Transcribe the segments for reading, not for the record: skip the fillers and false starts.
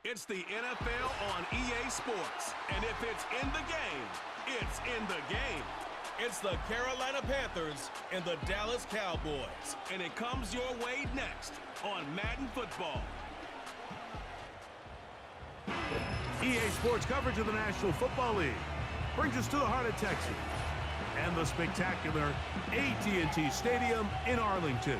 It's the NFL on EA Sports. And if it's in the game, it's in the game. It's the Carolina Panthers and the Dallas Cowboys. And it comes your way next on Madden Football. EA Sports coverage of the National Football League brings us to the heart of Texas and the spectacular AT&T Stadium in Arlington.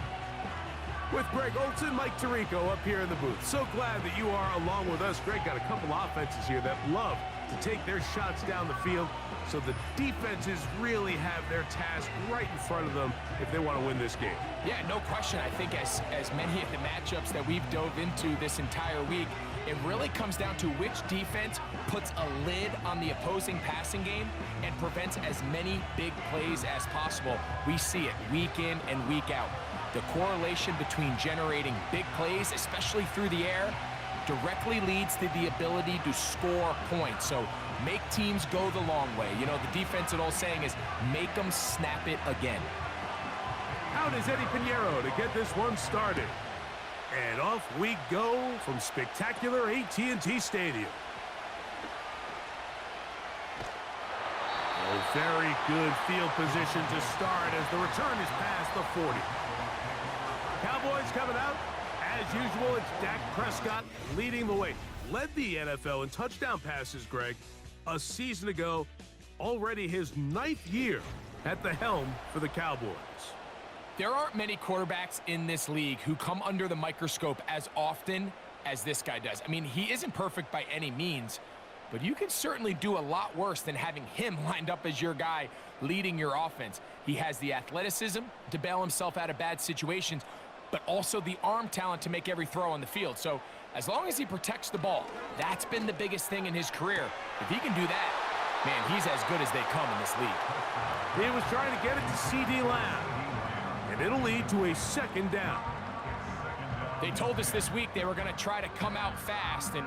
With Greg Olson, Mike Tirico up here in the booth. So glad that you are along with us. Greg got a couple offenses here that love to take their shots down the field, so the defenses really have their task right in front of them if they want to win this game. Yeah, no question. I think as many of the matchups that we've dove into this entire week, it really comes down to which defense puts a lid on the opposing passing game and prevents as many big plays as possible. We see it week in and week out. The correlation between generating big plays, especially through the air, directly leads to the ability to score points. So make teams go the long way. You know, the defense, an old saying is, make them snap it again. Out is Eddie Pinheiro to get this one started. And off we go from spectacular AT&T Stadium. Oh, very good field position to start as the return is past the 40. Cowboys coming out. As usual, it's Dak Prescott leading the way. Led the NFL in touchdown passes, Greg, a season ago. Already his 9th year at the helm for the Cowboys. There aren't many quarterbacks in this league who come under the microscope as often as this guy does. I mean, he isn't perfect by any means, but you can certainly do a lot worse than having him lined up as your guy leading your offense. He has the athleticism to bail himself out of bad situations, but also the arm talent to make every throw on the field. So as long as he protects the ball, that's been the biggest thing in his career. If he can do that, man, he's as good as they come in this league. He was trying to get it to C.D. Lamb, and it'll lead to a second down. They told us this week they were going to try to come out fast, and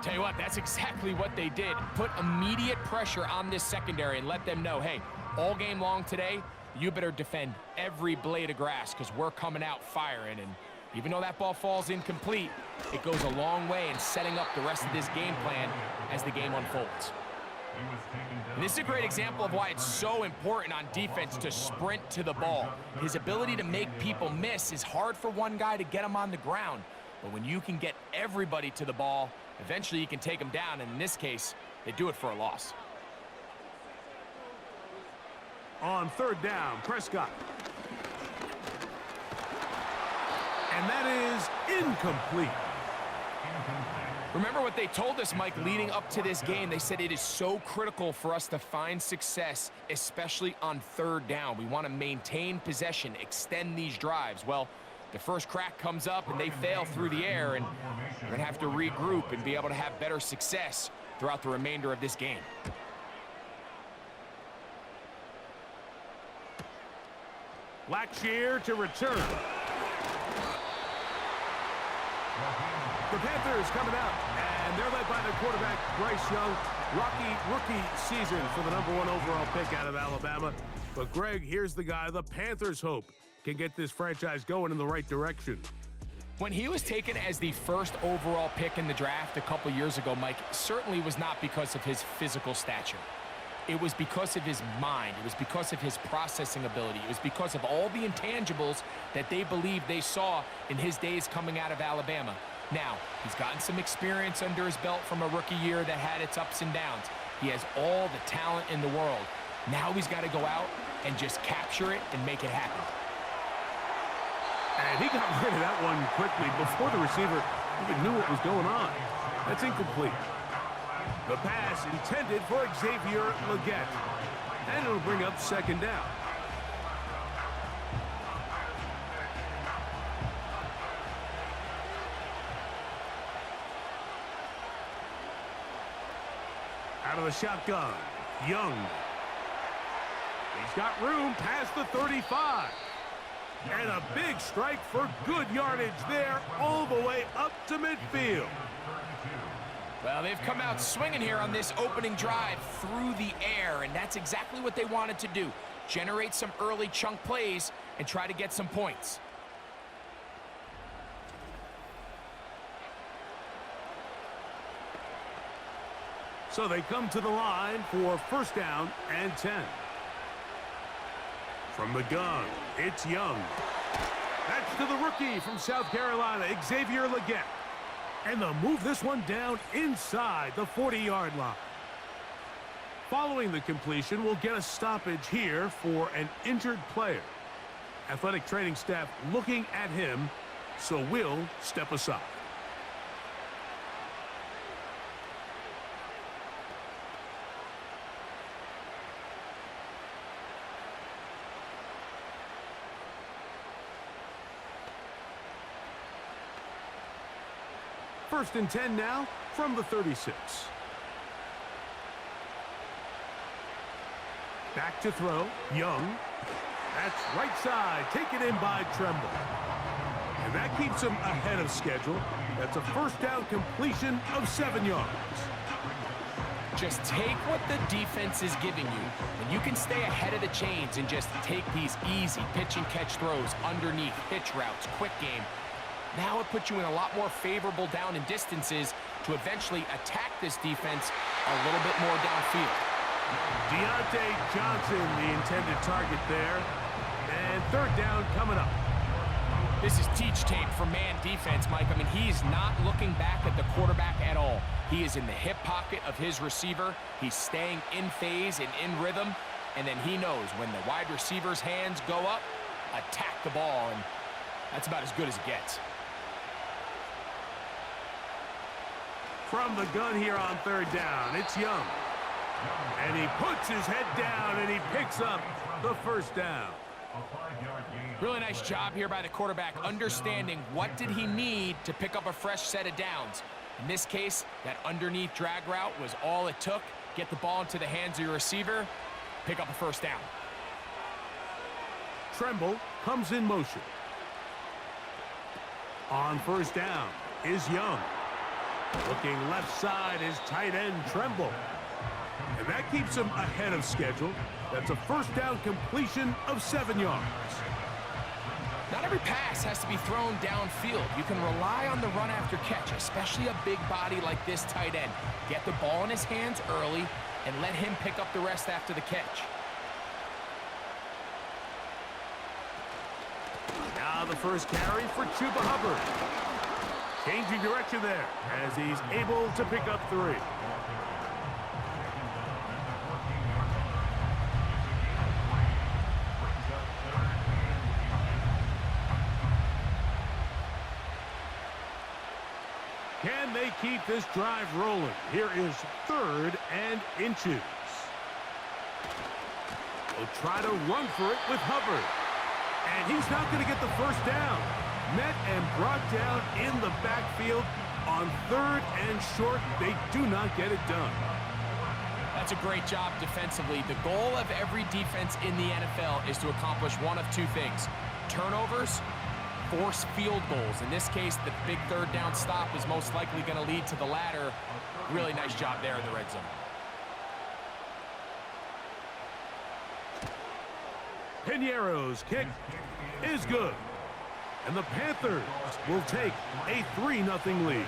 tell you what, that's exactly what they did. Put immediate pressure on this secondary and let them know, hey, all game long today, you better defend every blade of grass because we're coming out firing. And even though that ball falls incomplete, it goes a long way in setting up the rest of this game plan as the game unfolds. And this is a great example of why it's so important on defense to sprint to the ball. His ability to make people miss is hard for one guy to get him on the ground. But when you can get everybody to the ball, eventually you can take them down. And in this case, they do it for a loss. On third down, Prescott. And that is incomplete. Remember what they told us, Mike, leading up to this game. They said it is so critical for us to find success, especially on third down. We want to maintain possession, extend these drives. Well, the first crack comes up and they fail through the air, and we're going to have to regroup and be able to have better success throughout the remainder of this game. Blackshear to return. The Panthers coming out, and they're led by their quarterback, Bryce Young. Rookie season for the #1 overall pick out of Alabama. But, Greg, here's the guy the Panthers hope can get this franchise going in the right direction. When he was taken as the first overall pick in the draft a couple years ago, Mike, certainly was not because of his physical stature. It was because of his mind. It was because of his processing ability. It was because of all the intangibles that they believed they saw in his days coming out of Alabama. Now, he's gotten some experience under his belt from a rookie year that had its ups and downs. He has all the talent in the world. Now he's got to go out and just capture it and make it happen. And he got rid of that one quickly before the receiver even knew what was going on. That's incomplete. The pass intended for Xavier Legette. And it'll bring up second down. Out of the shotgun, Young. He's got room past the 35. And a big strike for good yardage there all the way up to midfield. Well, they've come out swinging here on this opening drive through the air, and that's exactly what they wanted to do. Generate some early chunk plays and try to get some points. So they come to the line for first down and 10. From the gun, it's Young. That's to the rookie from South Carolina, Xavier Legette. And they'll move this one down inside the 40-yard line. Following the completion, we'll get a stoppage here for an injured player. Athletic training staff looking at him, so we'll step aside. First and 10 now from the 36. Back to throw, Young. That's right side, taken in by Tremble. And that keeps him ahead of schedule. That's a first down completion of 7 yards. Just take what the defense is giving you, and you can stay ahead of the chains and just take these easy pitch and catch throws underneath, hitch routes, quick game. Now it puts you in a lot more favorable down and distances to eventually attack this defense a little bit more downfield. Deontay Johnson, the intended target there. And third down coming up. This is teach tape for man defense, Mike. I mean, he's not looking back at the quarterback at all. He is in the hip pocket of his receiver. He's staying in phase and in rhythm. And then he knows when the wide receiver's hands go up, attack the ball. And that's about as good as it gets. From the gun here on third down, it's Young. And he puts his head down and he picks up the first down. Really nice job here by the quarterback, understanding what did he need to pick up a fresh set of downs. In this case, that underneath drag route was all it took. Get the ball into the hands of your receiver, pick up a first down. Tremble comes in motion. On first down is Young. Looking left side is tight end Tremble. And that keeps him ahead of schedule. That's a first down completion of 7 yards. Not every pass has to be thrown downfield. You can rely on the run after catch, especially a big body like this tight end. Get the ball in his hands early and let him pick up the rest after the catch. Now the first carry for Chuba Hubbard. Changing direction there as he's able to pick up 3. Can they keep this drive rolling? Here is 3rd and inches. They'll try to run for it with Hubbard. And he's not going to get the first down. Met and brought down in the backfield on 3rd and short. They do not get it done. That's a great job defensively. The goal of every defense in the NFL is to accomplish one of 2 things. Turnovers, force field goals. In this case, the big 3rd down stop is most likely going to lead to the latter. Really nice job there in the red zone. Piñeiro's kick is good. And the Panthers will take a 3-0 lead.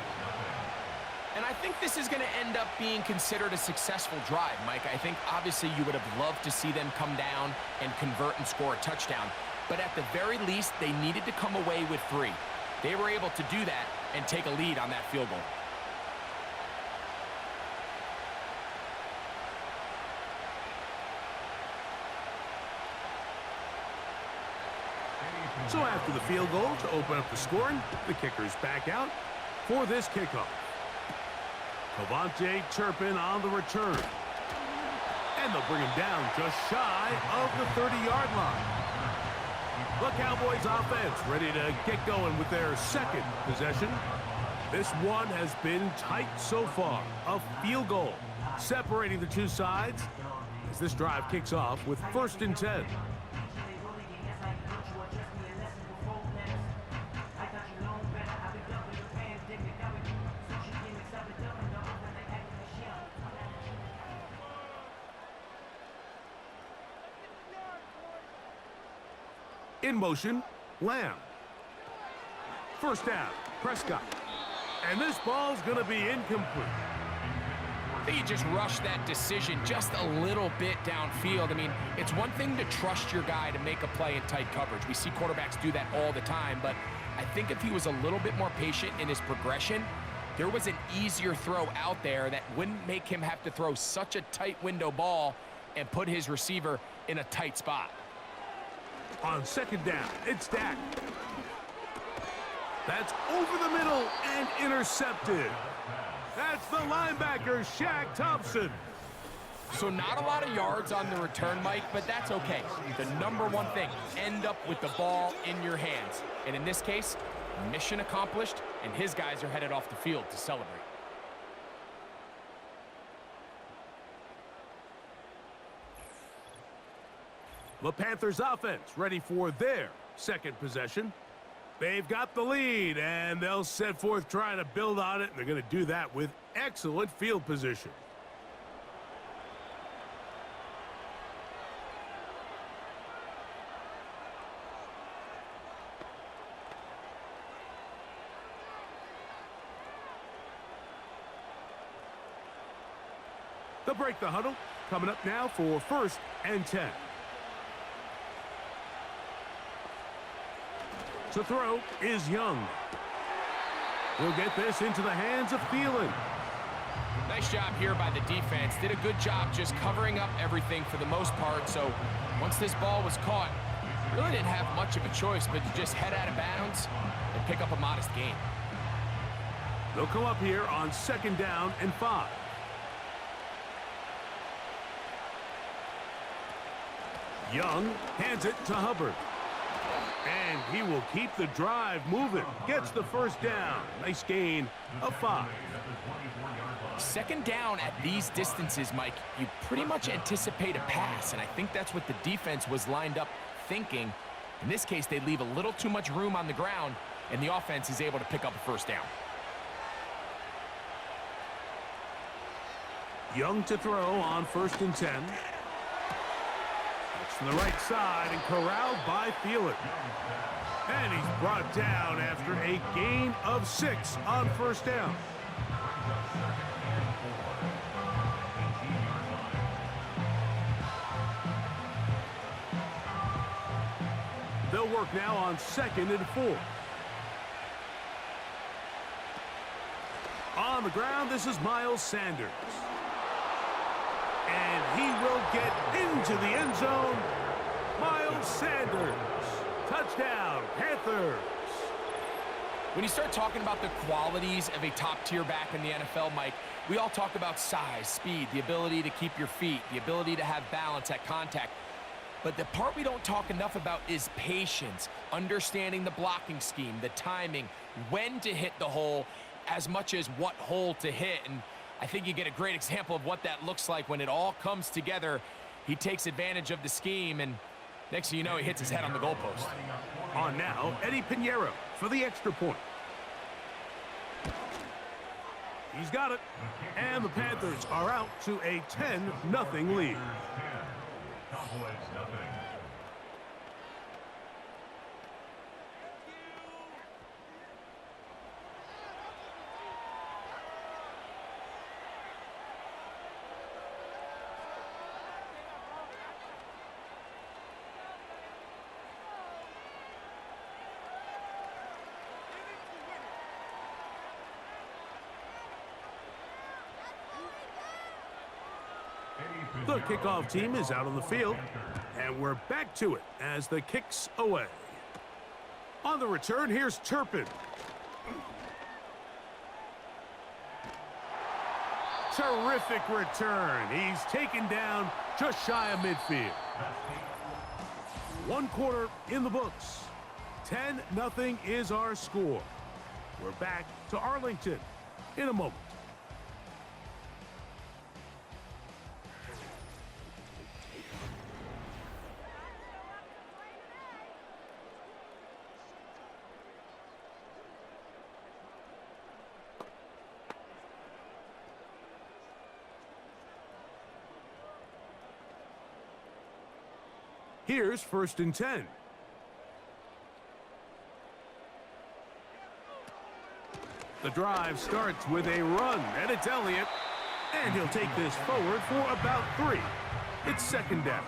And I think this is going to end up being considered a successful drive, Mike. I think obviously you would have loved to see them come down and convert and score a touchdown. But at the very least, they needed to come away with 3. They were able to do that and take a lead on that field goal. So after the field goal to open up the scoring, the kicker's back out for this kickoff. Cavante Turpin on the return. And they'll bring him down just shy of the 30-yard line. The Cowboys offense ready to get going with their second possession. This one has been tight so far. A field goal separating the 2 sides as this drive kicks off with 1st and 10. In motion, Lamb. First down, Prescott. And this ball's going to be incomplete. I think he just rushed that decision just a little bit downfield. I mean, it's one thing to trust your guy to make a play in tight coverage. We see quarterbacks do that all the time, but I think if he was a little bit more patient in his progression, there was an easier throw out there that wouldn't make him have to throw such a tight window ball and put his receiver in a tight spot. On second down, it's Dak. That's over the middle and intercepted. That's the linebacker, Shaq Thompson. So not a lot of yards on the return, Mike, but that's okay. The number one thing, end up with the ball in your hands. And in this case, mission accomplished, and his guys are headed off the field to celebrate. The Panthers offense ready for their second possession. They've got the lead, and they'll set forth trying to build on it, and they're going to do that with excellent field position. They'll break the huddle. Coming up now for 1st and 10. To throw is Young. We'll get this into the hands of Thielen. Nice job here by the defense. Did a good job just covering up everything for the most part. So once this ball was caught, really didn't have much of a choice but to just head out of bounds and pick up a modest gain. They'll come up here on 2nd down and 5. Young hands it to Hubbard. And he will keep the drive moving. Gets the 1st down. Nice gain of 5. 2nd down at these distances, Mike, you pretty much anticipate a pass, and I think that's what the defense was lined up thinking. In this case, they leave a little too much room on the ground, and the offense is able to pick up a 1st down. Young to throw on 1st and 10. From the right side and corralled by Thielen. And he's brought down after a gain of 6 on 1st down. They'll work now on 2nd and 4. On the ground, this is Miles Sanders. And he will get into the end zone. Miles Sanders. Touchdown, Panthers. When you start talking about the qualities of a top-tier back in the NFL, Mike, we all talk about size, speed, the ability to keep your feet, the ability to have balance at contact. But the part we don't talk enough about is patience, understanding the blocking scheme, the timing, when to hit the hole, as much as what hole to hit. And I think you get a great example of what that looks like when it all comes together. He takes advantage of the scheme, and next thing you know, he hits his head on the goalpost. On now, Eddie Pinheiro for the extra point. He's got it. And the Panthers are out to a 10-0 lead. The kickoff team is out on the field, and we're back to it as the kick's away. On the return, here's Turpin. Terrific return. He's taken down just shy of midfield. 1 quarter in the books. 10-0 is our score. We're back to Arlington in a moment. Here's 1st and 10. The drive starts with a run, and it's Elliott. And he'll take this forward for about 3. It's second down.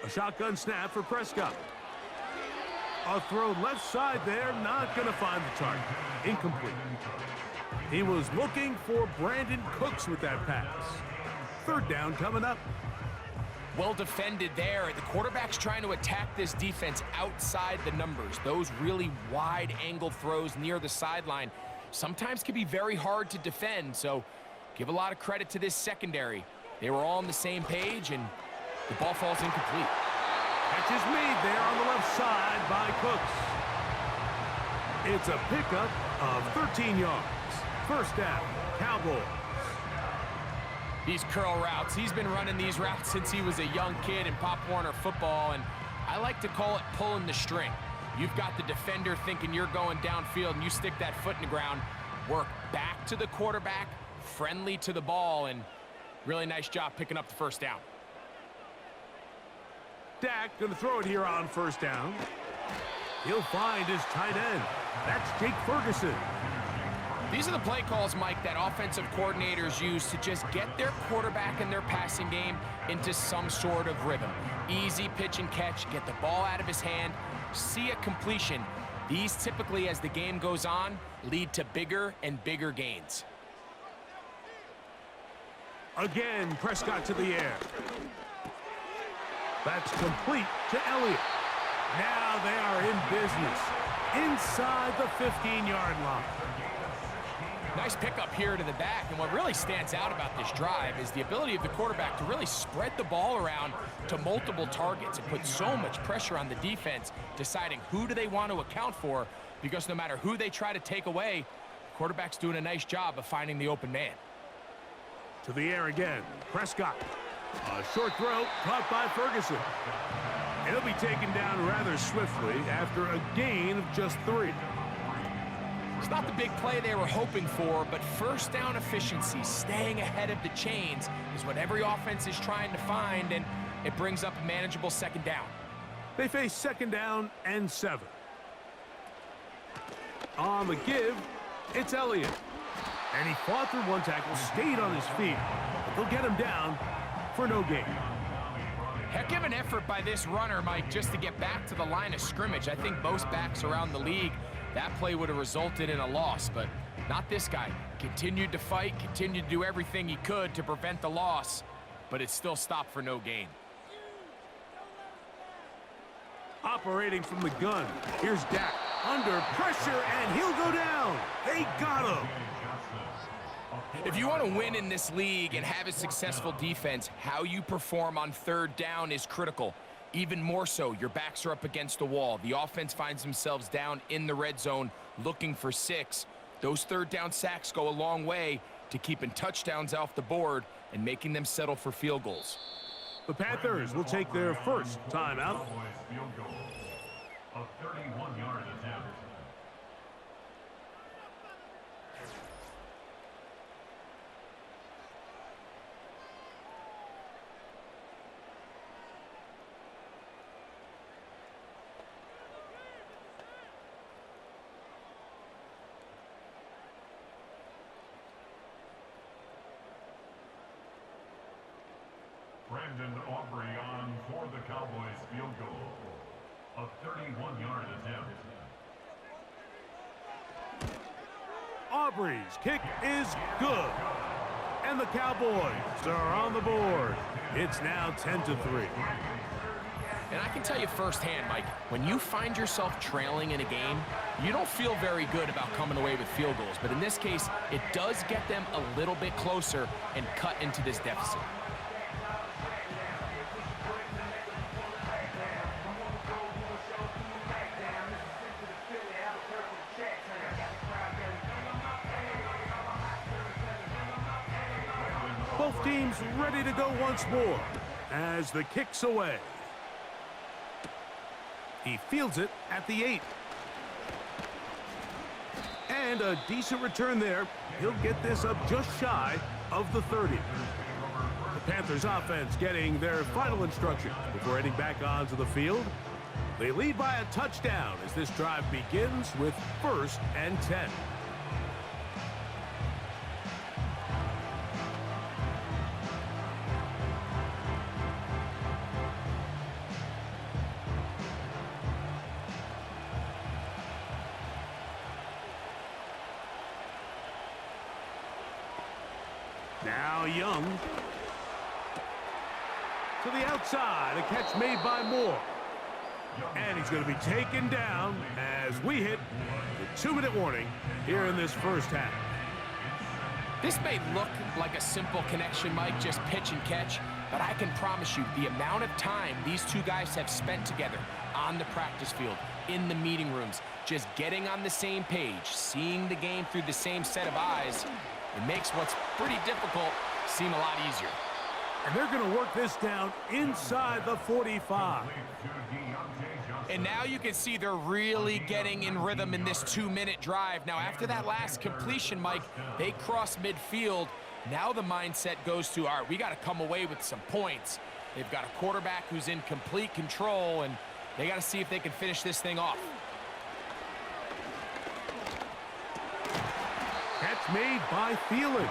A shotgun snap for Prescott. A throw left side there, not going to find the target. Incomplete. He was looking for Brandon Cooks with that pass. Third down coming up. Well defended there. The quarterback's trying to attack this defense outside the numbers. Those really wide angle throws near the sideline sometimes can be very hard to defend, so give a lot of credit to this secondary. They were all on the same page, and the ball falls incomplete. Catch is made there on the left side by Cooks. It's a pickup of 13 yards. First down, Cowboys. These curl routes, he's been running these routes since he was a young kid in Pop Warner football, and I like to call it pulling the string. You've got the defender thinking you're going downfield, and you stick that foot in the ground, work back to the quarterback, friendly to the ball, and really nice job picking up the first down. Dak going to throw it here on first down. He'll find his tight end. That's Jake Ferguson. These are the play calls, Mike, that offensive coordinators use to just get their quarterback and their passing game into some sort of rhythm. Easy pitch and catch, get the ball out of his hand, see a completion. These typically, as the game goes on, lead to bigger and bigger gains. Again, Prescott to the air. That's complete to Elliott. Now they are in business inside the 15-yard line. Nice pickup here to the back, and what really stands out about this drive is the ability of the quarterback to really spread the ball around to multiple targets and put so much pressure on the defense, deciding who do they want to account for, because no matter who they try to take away, the quarterback's doing a nice job of finding the open man. To the air again, Prescott. A short throw caught by Ferguson. He'll be taken down rather swiftly after a gain of just 3. It's not the big play they were hoping for, but first down efficiency, staying ahead of the chains, is what every offense is trying to find, and it brings up a manageable second down. They face second down and 7. On the give, it's Elliott. And he fought through one tackle, stayed on his feet, but they'll get him down for no gain. Heck of an effort by this runner, Mike, just to get back to the line of scrimmage. I think most backs around the league, that play would have resulted in a loss, but not this guy. Continued to fight, continued to do everything he could to prevent the loss, but it still stopped for no gain. Operating from the gun, here's Dak under pressure, and he'll go down. They got him. If you want to win in this league and have a successful defense, how you perform on third down is critical. Even more so, your backs are up against the wall. The offense finds themselves down in the red zone looking for 6. Those third down sacks go a long way to keeping touchdowns off the board and making them settle for field goals. The Panthers will take their first timeout. A 31-yard attempt. Brandon Aubrey on for the Cowboys field goal. A 31-yard attempt. Aubrey's kick is good. And the Cowboys are on the board. It's now 10-3. And I can tell you firsthand, Mike, when you find yourself trailing in a game, you don't feel very good about coming away with field goals. But in this case, it does get them a little bit closer and cut into this deficit. Both teams ready to go once more as the kick's away. He fields it at the 8. And a decent return there. He'll get this up just shy of the 30. The Panthers offense getting their final instructions before heading back onto the field. They lead by a touchdown as this drive begins with 1st and 10. Now Young. To the outside, a catch made by Moore. And he's going to be taken down as we hit the 2-minute warning here in this first half. This may look like a simple connection, Mike, just pitch and catch, but I can promise you the amount of time these two guys have spent together on the practice field, in the meeting rooms, just getting on the same page, seeing the game through the same set of eyes, it makes what's pretty difficult seem a lot easier. And they're going to work this down inside the 45. And now you can see they're really getting in rhythm in this 2-minute drive. Now, after that last completion, Mike, they cross midfield. Now the mindset goes to, all right, we got to come away with some points. They've got a quarterback who's in complete control, and they got to see if they can finish this thing off. Catch made by Thielen.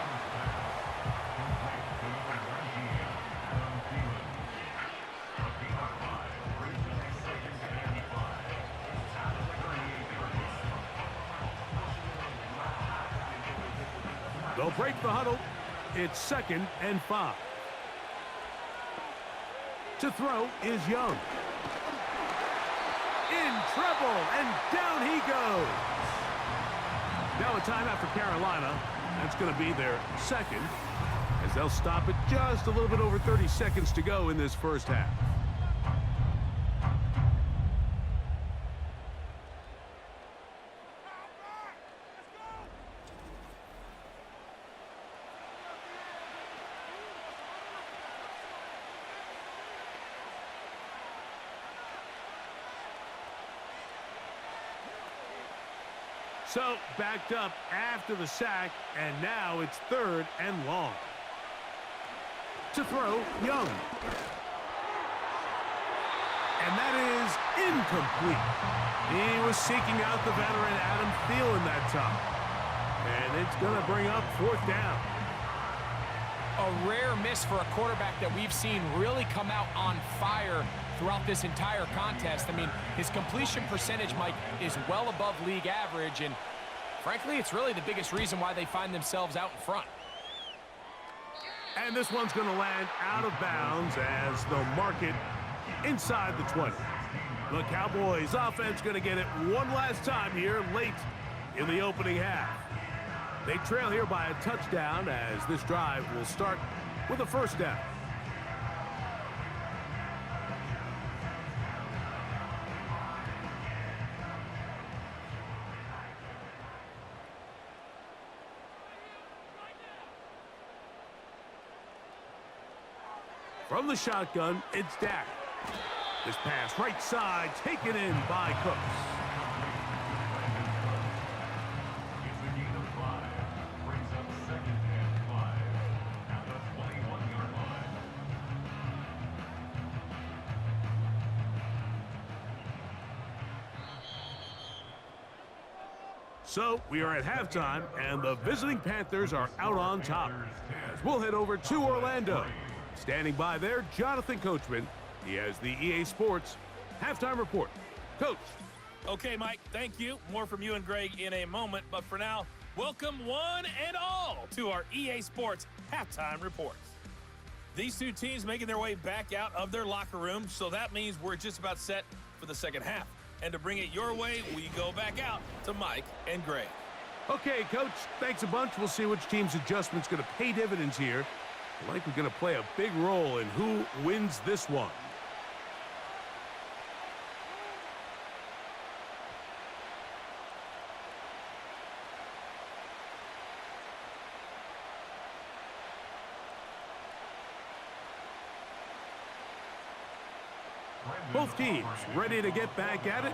They'll break the huddle. It's 2nd and 5. To throw is Young. In trouble, and down he goes. Now a timeout for Carolina. That's going to be their 2nd, as they'll stop it just a little bit over 30 seconds to go in this first half. So, backed up after the sack, and now it's 3rd and long. To throw, Young. And that is incomplete. He was seeking out the veteran Adam Thielen that time. And it's going to bring up 4th down. A rare miss for a quarterback that we've seen really come out on fire throughout this entire contest. I mean, his completion percentage, Mike, is well above league average, and frankly, it's really the biggest reason why they find themselves out in front. And this one's going to land out of bounds as they'll mark it inside the 20. The Cowboys offense going to get it one last time here late in the opening half. They trail here by a touchdown as this drive will start with a 1st down. From the shotgun, it's Dak. This pass right side taken in by Cooks. It's a gain of 5. Brings up 2nd and 5 at the 21-yard line. So we are at halftime, and the visiting Panthers are out on top. As we'll head over to Orlando. Standing by there, Jonathan Coachman. He has the EA Sports halftime report. Coach. Okay, Mike, thank you. More from you and Greg in a moment. But for now, welcome one and all to our EA Sports halftime reports. These two teams making their way back out of their locker room, so that means we're just about set for the second half. And to bring it your way, we go back out to Mike and Greg. Okay, Coach, thanks a bunch. We'll see which team's adjustment's going to pay dividends here. Likely going to play a big role in who wins this one. Both teams ready to get back at it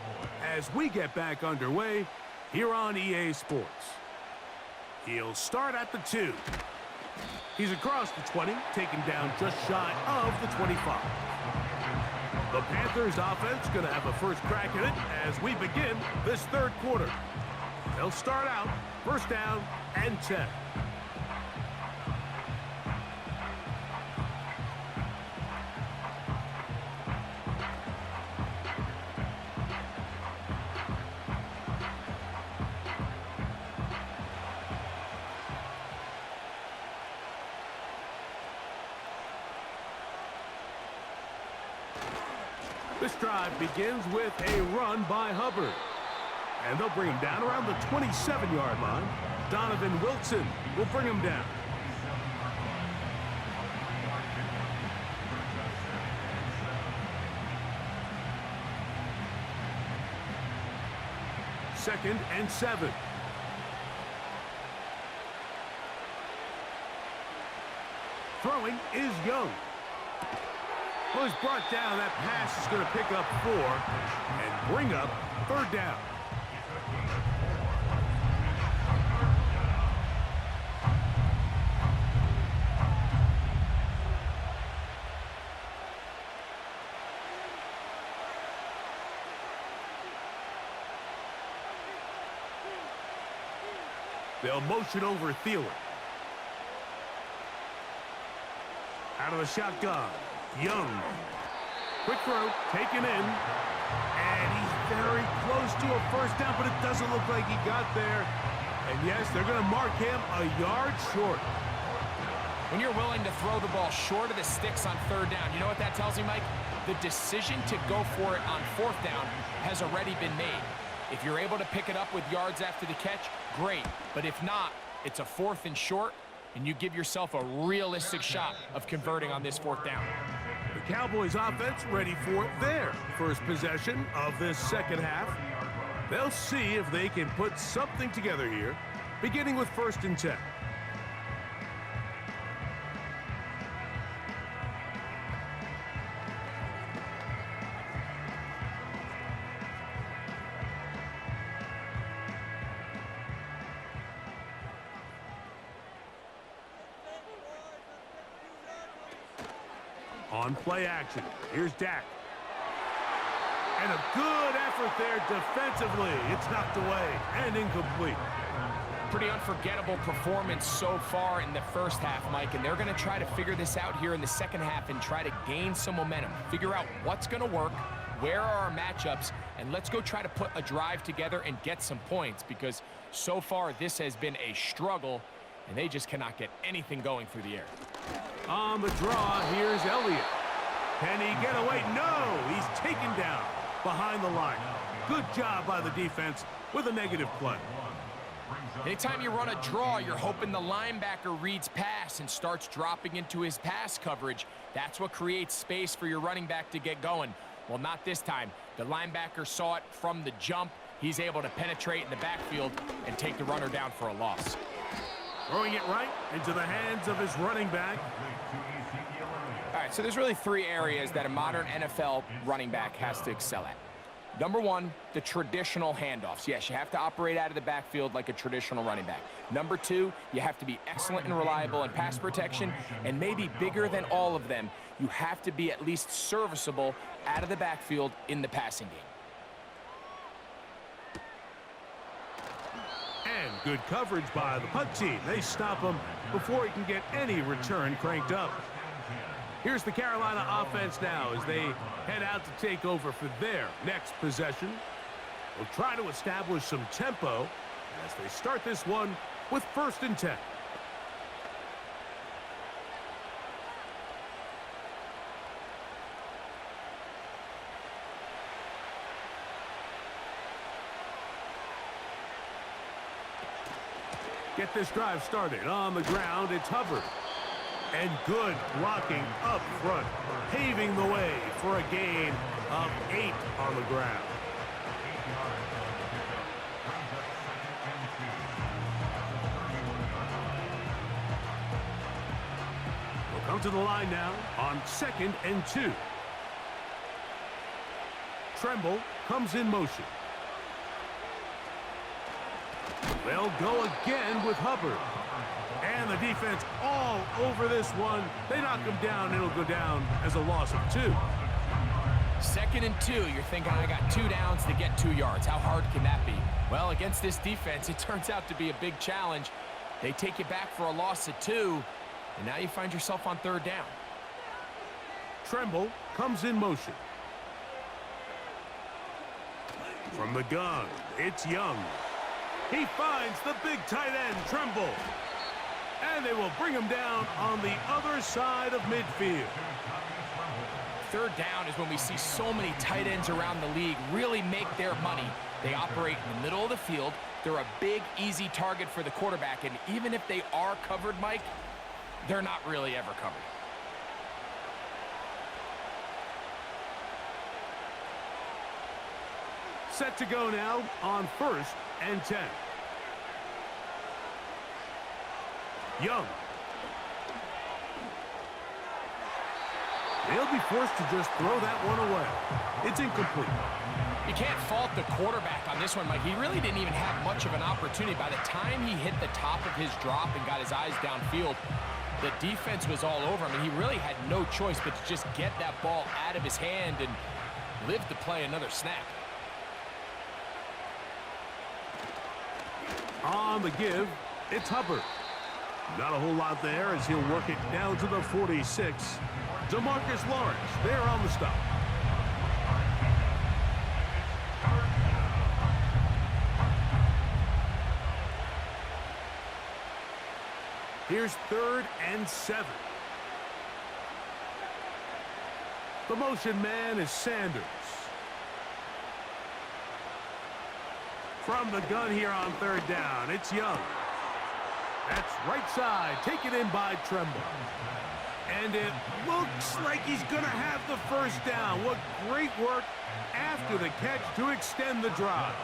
as we get back underway here on EA Sports. He'll start at the 2. He's across the 20, taken down just shy of the 25. The Panthers offense going to have a first crack at it as we begin this third quarter. They'll start out first down and 10. This drive begins with a run by Hubbard. And they'll bring him down around the 27-yard line. Donovan Wilson will bring him down. Second and 7. Throwing is Young. Well, he's brought down. That pass is going to pick up 4 and bring up third down. They'll motion over Thielen. Out of the shotgun. Young. Quick throw, taken in. And he's very close to a first down, but it doesn't look like he got there. And yes, they're going to mark him a yard short. When you're willing to throw the ball short of the sticks on third down, you know what that tells me, Mike? The decision to go for it on fourth down has already been made. If you're able to pick it up with yards after the catch, great. But if not, it's a 4th and short, and you give yourself a realistic shot of converting on this fourth down. The Cowboys offense ready for their first possession of this second half. They'll see if they can put something together here, beginning with first and 10. On play action, here's Dak. And a good effort there defensively. It's knocked away and incomplete. Pretty unforgettable performance so far in the first half, Mike, and they're going to try to figure this out here in the second half and try to gain some momentum. Figure out what's going to work, where are our matchups, and let's go try to put a drive together and get some points, because so far this has been a struggle, and they just cannot get anything going through the air. On the draw, here's Elliott. Can he get away? No! He's taken down behind the line. Good job by the defense with a negative play. Anytime you run a draw, you're hoping the linebacker reads pass and starts dropping into his pass coverage. That's what creates space for your running back to get going. Well, not this time. The linebacker saw it from the jump. He's able to penetrate in the backfield and take the runner down for a loss. Throwing it right into the hands of his running back. All right, so there's really 3 areas that a modern NFL running back has to excel at. Number 1, the traditional handoffs. Yes, you have to operate out of the backfield like a traditional running back. Number 2, you have to be excellent and reliable in pass protection, and maybe bigger than all of them, you have to be at least serviceable out of the backfield in the passing game. And good coverage by the punt team. They stop him before he can get any return cranked up. Here's the Carolina offense now as they head out to take over for their next possession. They'll try to establish some tempo as they start this one with first and 10. Get this drive started. On the ground, it's Hubbard. And good blocking up front, paving the way for a gain of 8 on the ground. We'll come to the line now on 2nd and 2. Tremble comes in motion. They'll go again with Hubbard. And the defense all over this one. They knock him down. It'll go down as a loss of 2. 2nd and 2. You're thinking, I got 2 downs to get 2 yards. How hard can that be? Well, against this defense, it turns out to be a big challenge. They take you back for a loss of 2, and now you find yourself on 3rd down. Tremble comes in motion. From the gun, it's Young. He finds the big tight end, Tremble. And they will bring him down on the other side of midfield. 3rd down is when we see so many tight ends around the league really make their money. They operate in the middle of the field. They're a big, easy target for the quarterback. And even if they are covered, Mike, they're not really ever covered. Set to go now on 1st and 10. Young. They'll be forced to just throw that one away. It's incomplete. You can't fault the quarterback on this one, Mike. He really didn't even have much of an opportunity. By the time he hit the top of his drop and got his eyes downfield, the defense was all over him, and he really had no choice but to just get that ball out of his hand and live to play another snap. On the give, it's Hubbard. Not a whole lot there as he'll work it down to the 46. DeMarcus Lawrence there on the stop. Here's 3rd and 7. The motion man is Sanders. From the gun here on 3rd down, it's Young. That's right side, taken in by Tremble. And it looks like he's going to have the 1st down. What great work after the catch to extend the drive.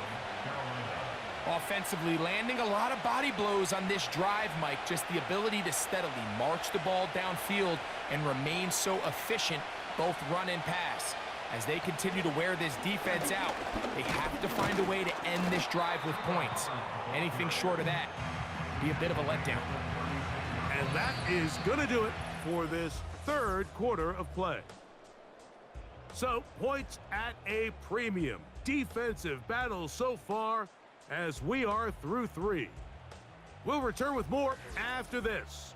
Offensively, landing a lot of body blows on this drive, Mike. Just the ability to steadily march the ball downfield and remain so efficient, both run and pass. As they continue to wear this defense out, they have to find a way to end this drive with points. Anything short of that would be a bit of a letdown. And that is going to do it for this 3rd quarter of play. So, points at a premium. Defensive battle so far as we are through 3. We'll return with more after this.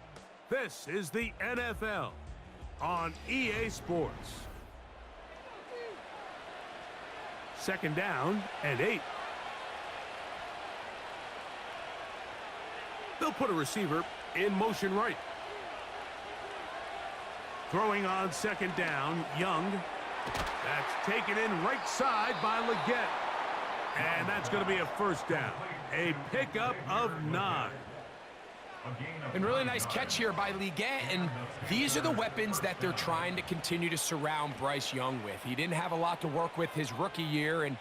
This is the NFL on EA Sports. 2nd down and 8. They'll put a receiver in motion right. Throwing on 2nd down, Young. That's taken in right side by Leggett. And that's going to be a 1st down. A pickup of 9. And really nice catch here by Leggett, and these are the weapons that they're trying to continue to surround Bryce Young with. He didn't have a lot to work with his rookie year, and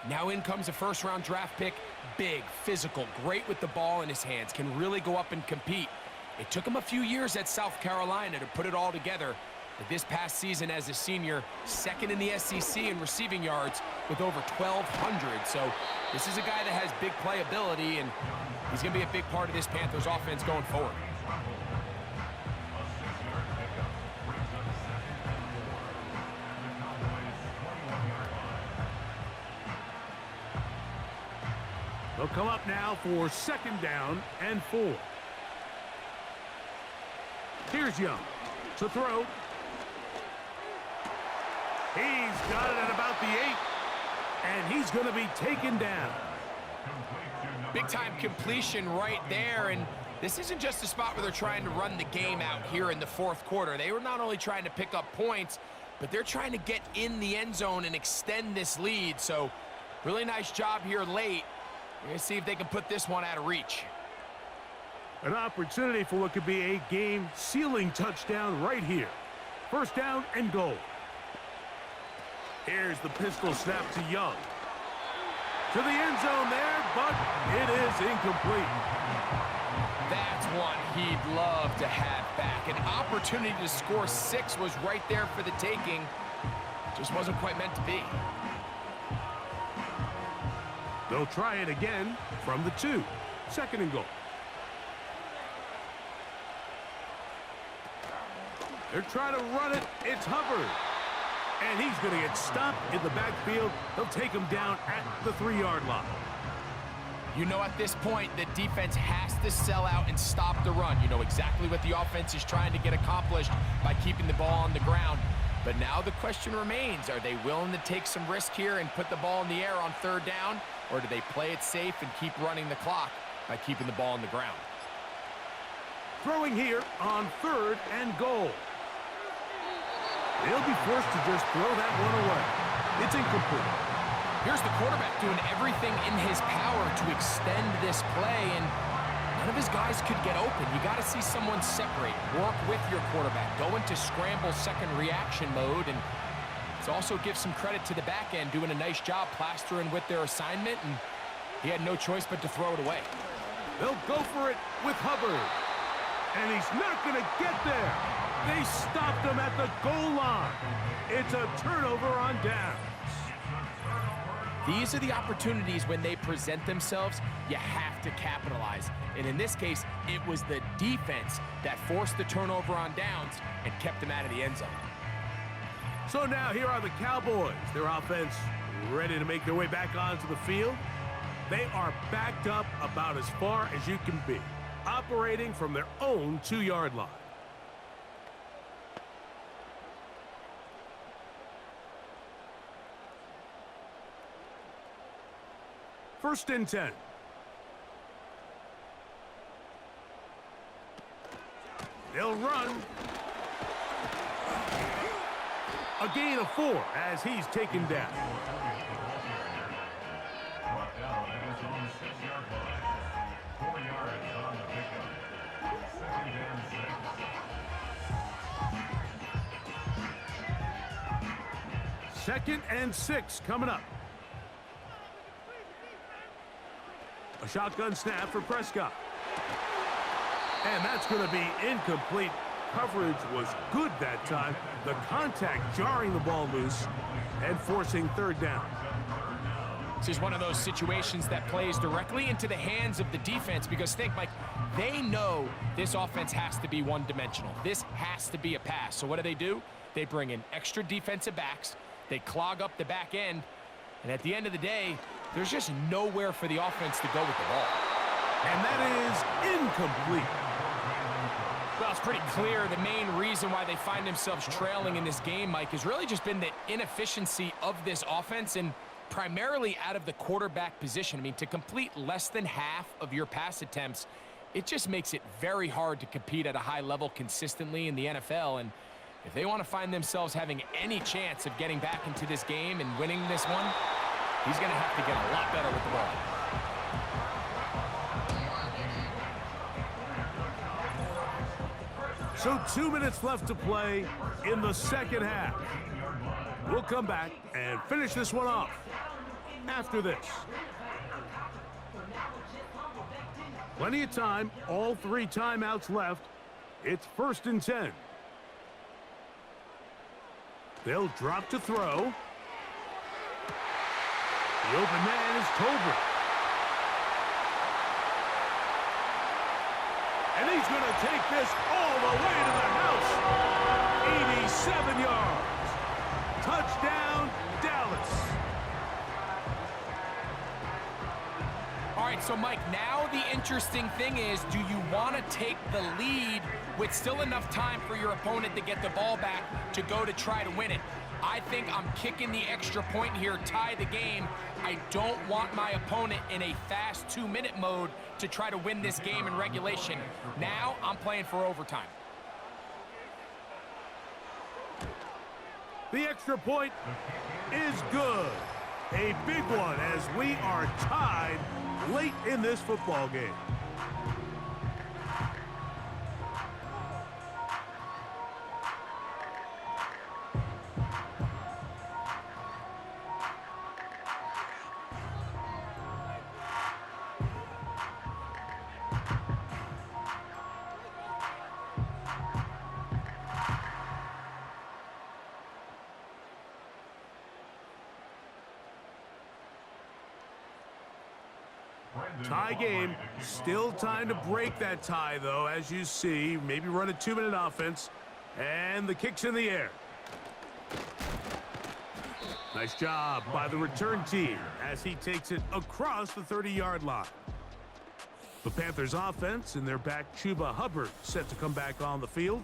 now in comes a 1st-round draft pick. Big, physical, great with the ball in his hands, can really go up and compete. It took him a few years at South Carolina to put it all together, but this past season as a senior, 2nd in the SEC in receiving yards with over 1,200. So this is a guy that has big playability, and he's going to be a big part of this Panthers offense going forward. They'll come up now for 2nd down and 4. Here's Young to throw. He's got it at about the 8, and he's going to be taken down. Big-time completion right there, and this isn't just a spot where they're trying to run the game out here in the 4th quarter. They were not only trying to pick up points, but they're trying to get in the end zone and extend this lead. So really nice job here late. We're going to see if they can put this one out of reach. An opportunity for what could be a game-sealing touchdown right here. 1st down and goal. Here's the pistol snap to Young. To the end zone there, but it is incomplete. That's one he'd love to have back. An opportunity to score 6 was right there for the taking. Just wasn't quite meant to be. They'll try it again from the 2. 2nd and goal. They're trying to run it. It's Hubbard. And he's going to get stopped in the backfield. They'll take him down at the 3-yard line. You know, at this point, the defense has to sell out and stop the run. You know exactly what the offense is trying to get accomplished by keeping the ball on the ground. But now the question remains, are they willing to take some risk here and put the ball in the air on 3rd down? Or do they play it safe and keep running the clock by keeping the ball on the ground? Throwing here on 3rd and goal. They'll be forced to just throw that one away. It's incomplete. Here's the quarterback doing everything in his power to extend this play, and none of his guys could get open. You got to see someone separate, work with your quarterback, go into scramble second reaction mode, and it also gives some credit to the back end doing a nice job plastering with their assignment, and he had no choice but to throw it away. They'll go for it with Hubbard, and he's not going to get there. They stopped him at the goal line. It's a turnover on downs. These are the opportunities when they present themselves, you have to capitalize. And in this case, it was the defense that forced the turnover on downs and kept them out of the end zone. So now here are the Cowboys. Their offense ready to make their way back onto the field. They are backed up about as far as you can be, operating from their own 2-yard line. First and 10. They'll run. A gain of 4 as he's taken down. Brought down at his own 6-yard line. 4 yards on the pickup. 2nd and 6. 2nd and 6 coming up. A shotgun snap for Prescott. And that's going to be incomplete. Coverage was good that time. The contact jarring the ball loose and forcing 3rd down. This is one of those situations that plays directly into the hands of the defense because think, Mike, they know this offense has to be one-dimensional. This has to be a pass. So what do? They bring in extra defensive backs. They clog up the back end. And at the end of the day, there's just nowhere for the offense to go with the ball. And that is incomplete. Well, it's pretty clear the main reason why they find themselves trailing in this game, Mike, has really just been the inefficiency of this offense and primarily out of the quarterback position. I mean, to complete less than half of your pass attempts, it just makes it very hard to compete at a high level consistently in the NFL. And if they want to find themselves having any chance of getting back into this game and winning this one, he's going to have to get a lot better with the ball. So 2 minutes left to play in the 2nd half. We'll come back and finish this one off after this. Plenty of time, all 3 timeouts left. It's 1st and 10. They'll drop to throw. The open man is Tolbert. And he's going to take this all the way to the house. 87 yards. Touchdown, Dallas. All right, so Mike, now the interesting thing is, do you want to take the lead with still enough time for your opponent to get the ball back to go to try to win it? I think I'm kicking the extra point here, tie the game. I don't want my opponent in a fast 2-minute mode to try to win this game in regulation. Now I'm playing for overtime. The extra point is good. A big one as we are tied late in this football game. Tie game. Still time to break that tie, though, as you see. Maybe run a 2-minute offense. And the kick's in the air. Nice job by the return team as he takes it across the 30-yard line. The Panthers offense and their back Chuba Hubbard set to come back on the field.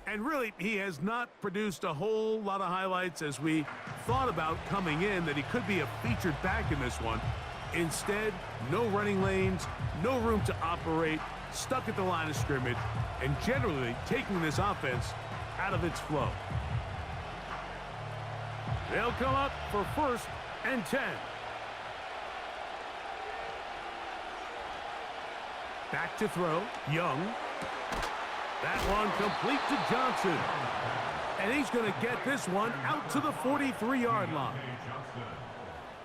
And really, he has not produced a whole lot of highlights as we thought about coming in that he could be a featured back in this one. Instead, no running lanes, no room to operate, stuck at the line of scrimmage, and generally taking this offense out of its flow. They'll come up for 1st and 10. Back to throw, Young. That one complete to Johnson. And he's going to get this one out to the 43-yard line.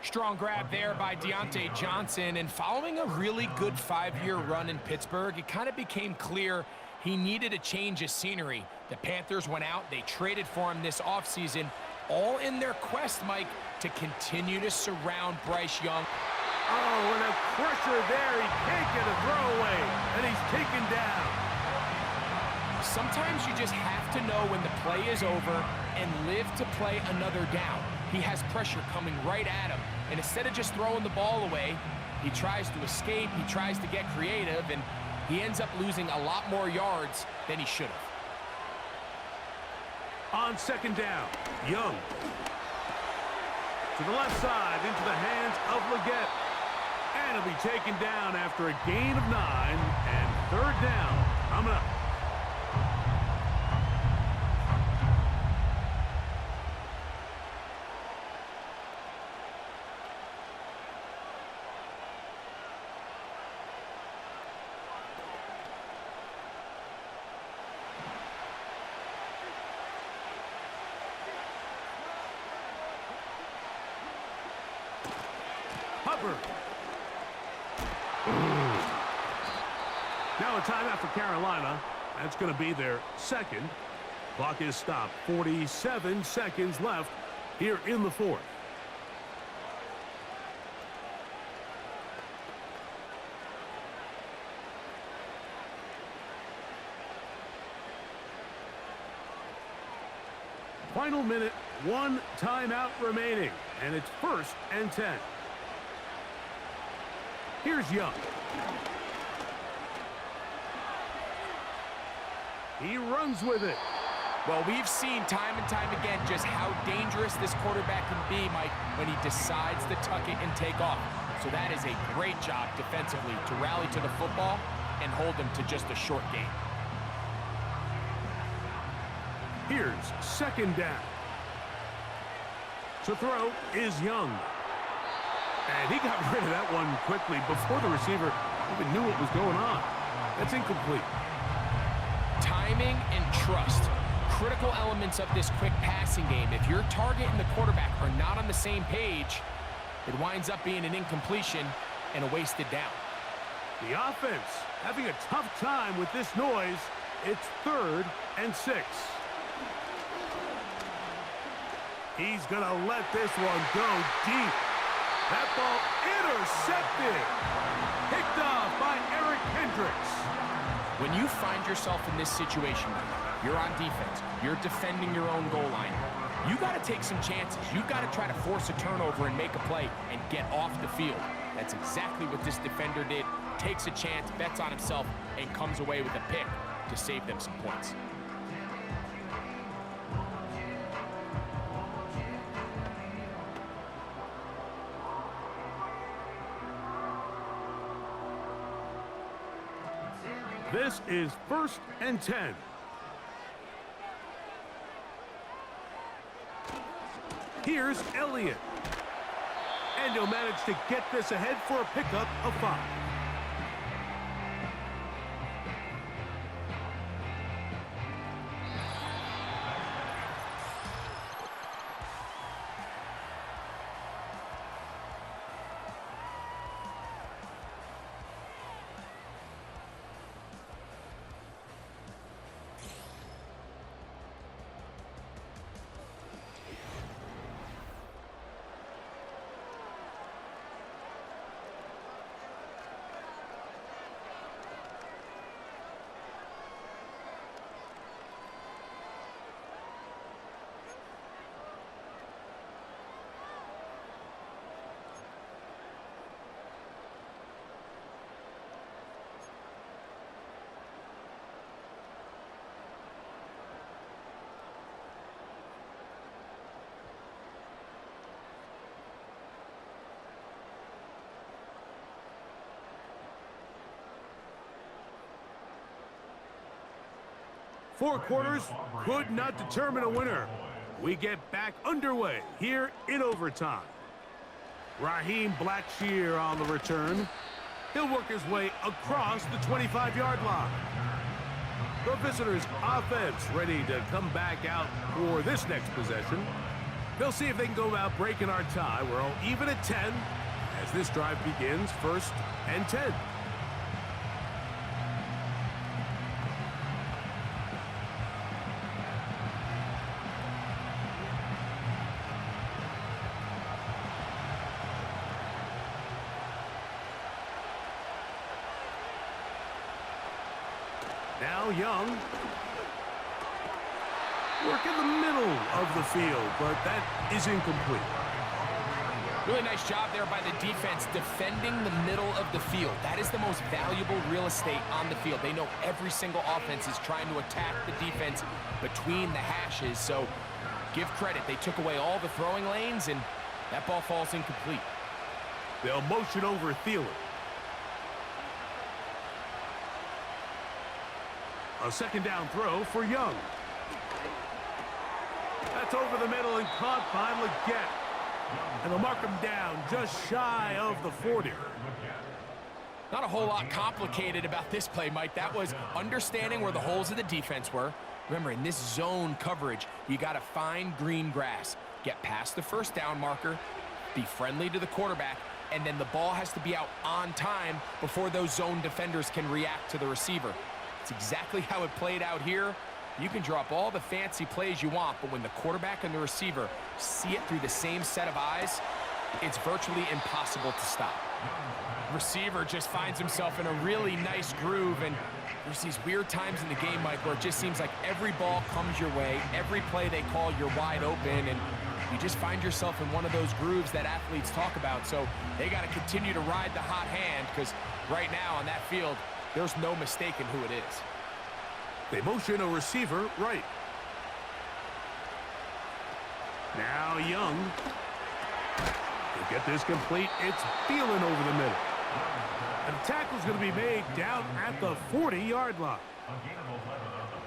Strong grab there by Deontay Johnson, and following a really good 5-year run in Pittsburgh, it kind of became clear he needed a change of scenery. The Panthers went out, they traded for him this offseason, all in their quest, Mike, to continue to surround Bryce Young. Oh, and a pressure there. He can't get a throwaway, and he's taken down. Sometimes you just have to know when the play is over and live to play another down. He has pressure coming right at him, and instead of just throwing the ball away, he tries to escape, he tries to get creative, and he ends up losing a lot more yards than he should have. On 2nd down, Young. To the left side, into the hands of Leggett. And he'll be taken down after a gain of 9, and 3rd down coming up. Hubbard. Now a timeout for Carolina. That's going to be their 2nd. Clock is stopped. 47 seconds left here in the 4th. Final minute, 1 timeout remaining, and it's 1st and 10. Here's Young. He runs with it. Well, we've seen time and time again just how dangerous this quarterback can be, Mike, when he decides to tuck it and take off. So that is a great job defensively to rally to the football and hold him to just a short game. Here's 2nd down. To throw is Young. And he got rid of that one quickly before the receiver even knew what was going on. That's incomplete. Timing and trust, critical elements of this quick passing game. If your target and the quarterback are not on the same page, it winds up being an incompletion and a wasted down. The offense having a tough time with this noise. It's 3rd and 6. He's going to let this one go deep. That ball intercepted. Picked off by Eric Hendricks. When you find yourself in this situation, you're on defense, you're defending your own goal line, you got to take some chances. You've got to try to force a turnover and make a play and get off the field. That's exactly what this defender did. Takes a chance, bets on himself, and comes away with a pick to save them some points. This is 1st and 10. Here's Elliott. And he'll manage to get this ahead for a pickup of 5. 4 quarters could not determine a winner. We get back underway here in overtime. Raheem Blackshear on the return. He'll work his way across the 25-yard line. The visitors' offense ready to come back out for this next possession. They'll see if they can go about breaking our tie. We're all even at 10 as this drive begins, 1st and 10. Now Young. Work in the middle of the field, but that is incomplete. Really nice job there by the defense defending the middle of the field. That is the most valuable real estate on the field. They know every single offense is trying to attack the defense between the hashes, so give credit. They took away all the throwing lanes, and that ball falls incomplete. They'll motion over Thielen. A 2nd down throw for Young. That's over the middle and caught by Leggett. And they'll mark him down just shy of the 40. Not a whole lot complicated about this play, Mike. That was understanding where the holes of the defense were. Remember, in this zone coverage, you got to find green grass. Get past the 1st down marker, be friendly to the quarterback, and then the ball has to be out on time before those zone defenders can react to the receiver. It's exactly how it played out here. You can drop all the fancy plays you want, but when the quarterback and the receiver see it through the same set of eyes, it's virtually impossible to stop. Receiver just finds himself in a really nice groove, and there's these weird times in the game, Mike, where it just seems like every ball comes your way, every play they call, you're wide open, and you just find yourself in one of those grooves that athletes talk about. So they got to continue to ride the hot hand, because right now on that field, there's no mistaking who it is. They motion a receiver right. Now Young. To get this complete, it's Thielen over the middle. And the tackle's going to be made down at the 40-yard line.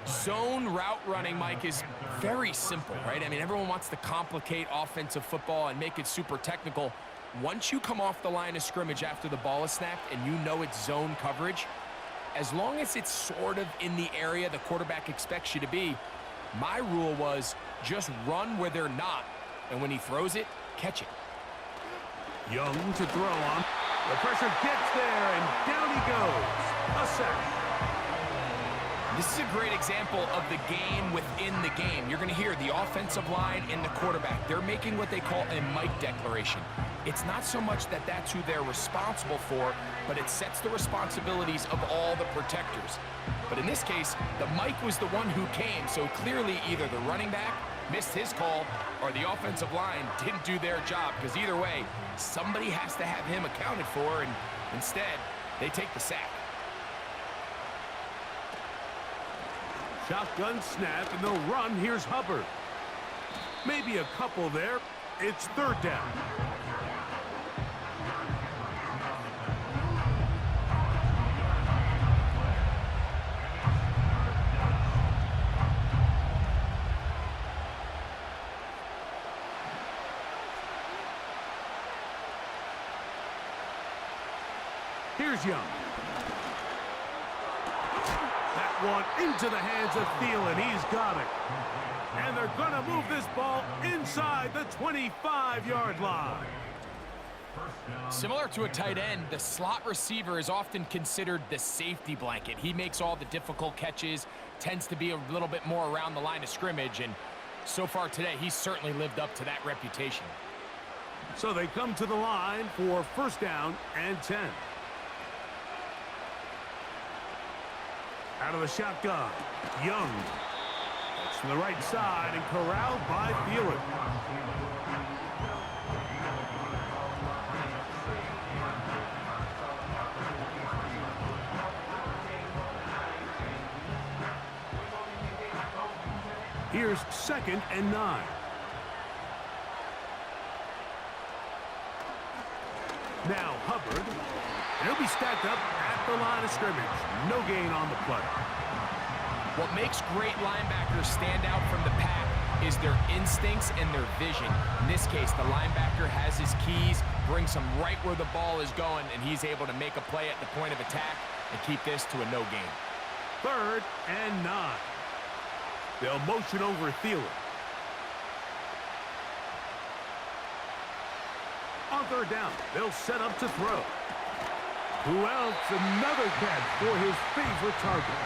Zone route running, Mike, is very simple, right? I mean, everyone wants to complicate offensive football and make it super technical. Once you come off the line of scrimmage after the ball is snapped and you know it's zone coverage, as long as it's sort of in the area the quarterback expects you to be, my rule was just run where they're not, and when he throws it, catch it. Young to throw on. The pressure gets there, and down he goes. A sack. This is a great example of the game within the game. You're going to hear the offensive line and the quarterback. They're making what they call a Mike declaration. It's not so much that that's who they're responsible for, but it sets the responsibilities of all the protectors. But in this case, the Mike was the one who came, so clearly either the running back missed his call or the offensive line didn't do their job, because either way, somebody has to have him accounted for, and instead, they take the sack. Shotgun snap, and they'll run. Here's Hubbard. Maybe a couple there. It's 3rd down. Here's Young. One into the hands of Thielen. He's got it. And they're going to move this ball inside the 25-yard line. Similar to a tight end, the slot receiver is often considered the safety blanket. He makes all the difficult catches, tends to be a little bit more around the line of scrimmage, and so far today, he's certainly lived up to that reputation. So they come to the line for 1st down and 10. Out of the shotgun, Young. That's from the right side and corralled by Thielen. Here's 2nd and 9. Now Hubbard. And he'll be stacked up at the line of scrimmage. No gain on the play. What makes great linebackers stand out from the pack is their instincts and their vision. In this case, the linebacker has his keys, brings him right where the ball is going, and he's able to make a play at the point of attack and keep this to a no gain. 3rd and 9. They'll motion over Thielen. On 3rd down, they'll set up to throw. Who else? Another catch for his favorite target.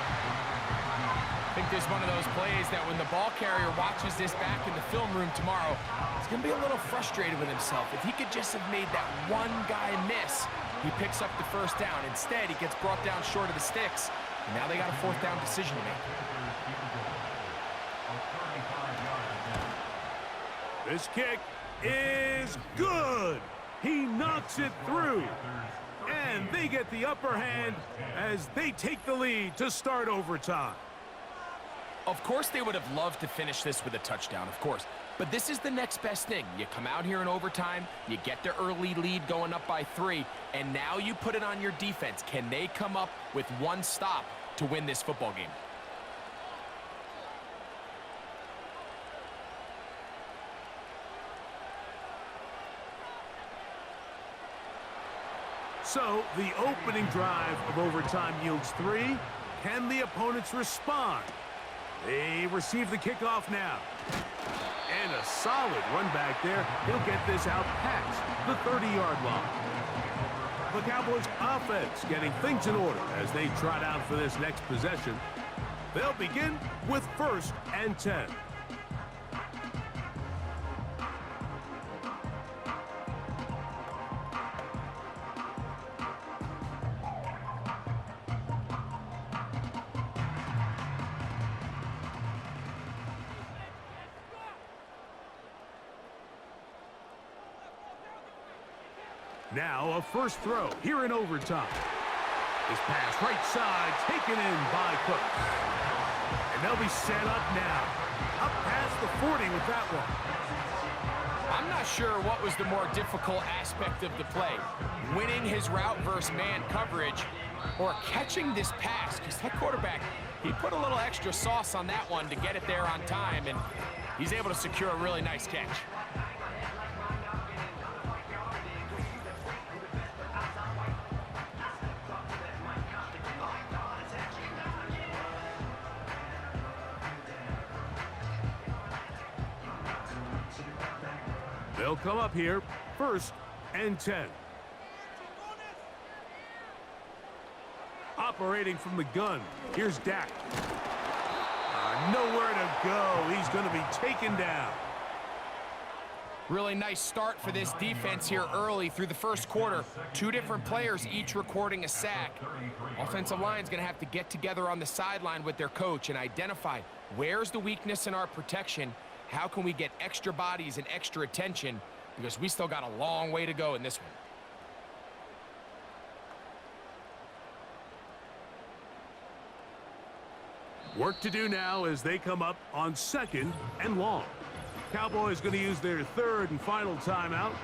I think this is one of those plays that when the ball carrier watches this back in the film room tomorrow, he's going to be a little frustrated with himself. If he could just have made that one guy miss, he picks up the 1st down. Instead, he gets brought down short of the sticks, and now they got a 4th down decision to make. This kick is good. He knocks it through. And they get the upper hand as they take the lead to start overtime. Of course, they would have loved to finish this with a touchdown, of course. But this is the next best thing. You come out here in overtime, you get the early lead going up by 3, and now you put it on your defense. Can they come up with one stop to win this football game? So the opening drive of overtime yields 3. Can the opponents respond? They receive the kickoff now. And a solid run back there. He'll get this out past the 30-yard line. The Cowboys offense getting things in order as they trot out for this next possession. They'll begin with 1st and 10. Now a 1st throw here in overtime. This pass right side taken in by Cooks. And they'll be set up now. Up past the 40 with that one. I'm not sure what was the more difficult aspect of the play. Winning his route versus man coverage or catching this pass. Because that quarterback, he put a little extra sauce on that one to get it there on time. And he's able to secure a really nice catch. They'll come up here, 1st and 10. Operating from the gun, here's Dak. Nowhere to go. He's going to be taken down. Really nice start for this defense here early through the 1st quarter. 2 different players each recording a sack. Offensive line's going to have to get together on the sideline with their coach and identify where's the weakness in our protection. How can we get extra bodies and extra attention? Because we still got a long way to go in this one. Work to do now as they come up on 2nd and long. Cowboys going to use their 3rd and final timeout.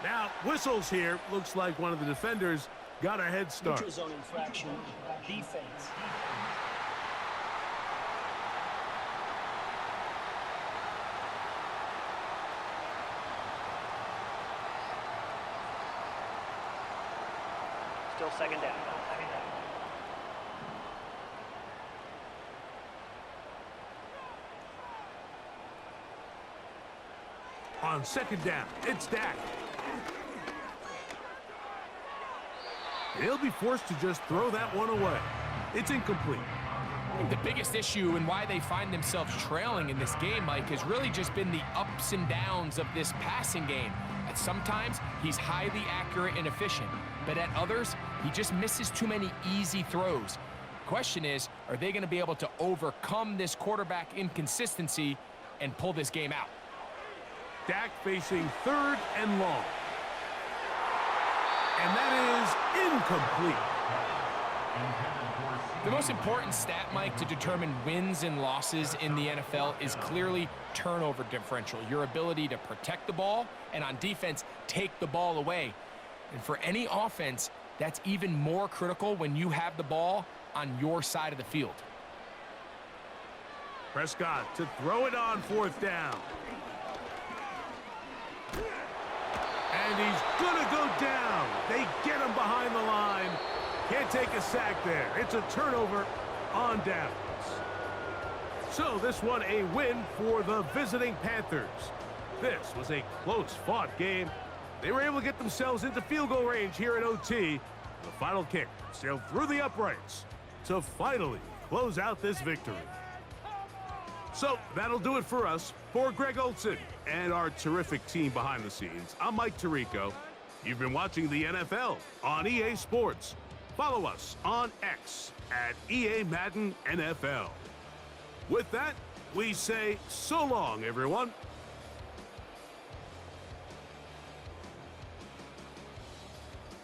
Now, whistles here. Looks like one of the defenders got a head start. Neutral zone infraction, defense. Still 2nd down. On 2nd down, it's Dak. He'll be forced to just throw that one away. It's incomplete. I think the biggest issue and why they find themselves trailing in this game, Mike, has really just been the ups and downs of this passing game. At sometimes, he's highly accurate and efficient, but at others, he just misses too many easy throws. Question is, are they going to be able to overcome this quarterback inconsistency and pull this game out? Dak facing 3rd and long. And that is incomplete. The most important stat, Mike, to determine wins and losses in the NFL is clearly turnover differential, your ability to protect the ball and on defense, take the ball away. And for any offense, that's even more critical when you have the ball on your side of the field. Prescott to throw it on 4th down. And he's going to go down. They get him behind the line. Can't take a sack there. It's a turnover on downs. So this one a win for the visiting Panthers. This was a close-fought game. They were able to get themselves into field goal range here in OT. The final kick sailed through the uprights to finally close out this victory. So that'll do it for us. For Greg Olson and our terrific team behind the scenes, I'm Mike Tirico. You've been watching the NFL on EA Sports. Follow us on X at EA Madden NFL. With that, we say so long, everyone.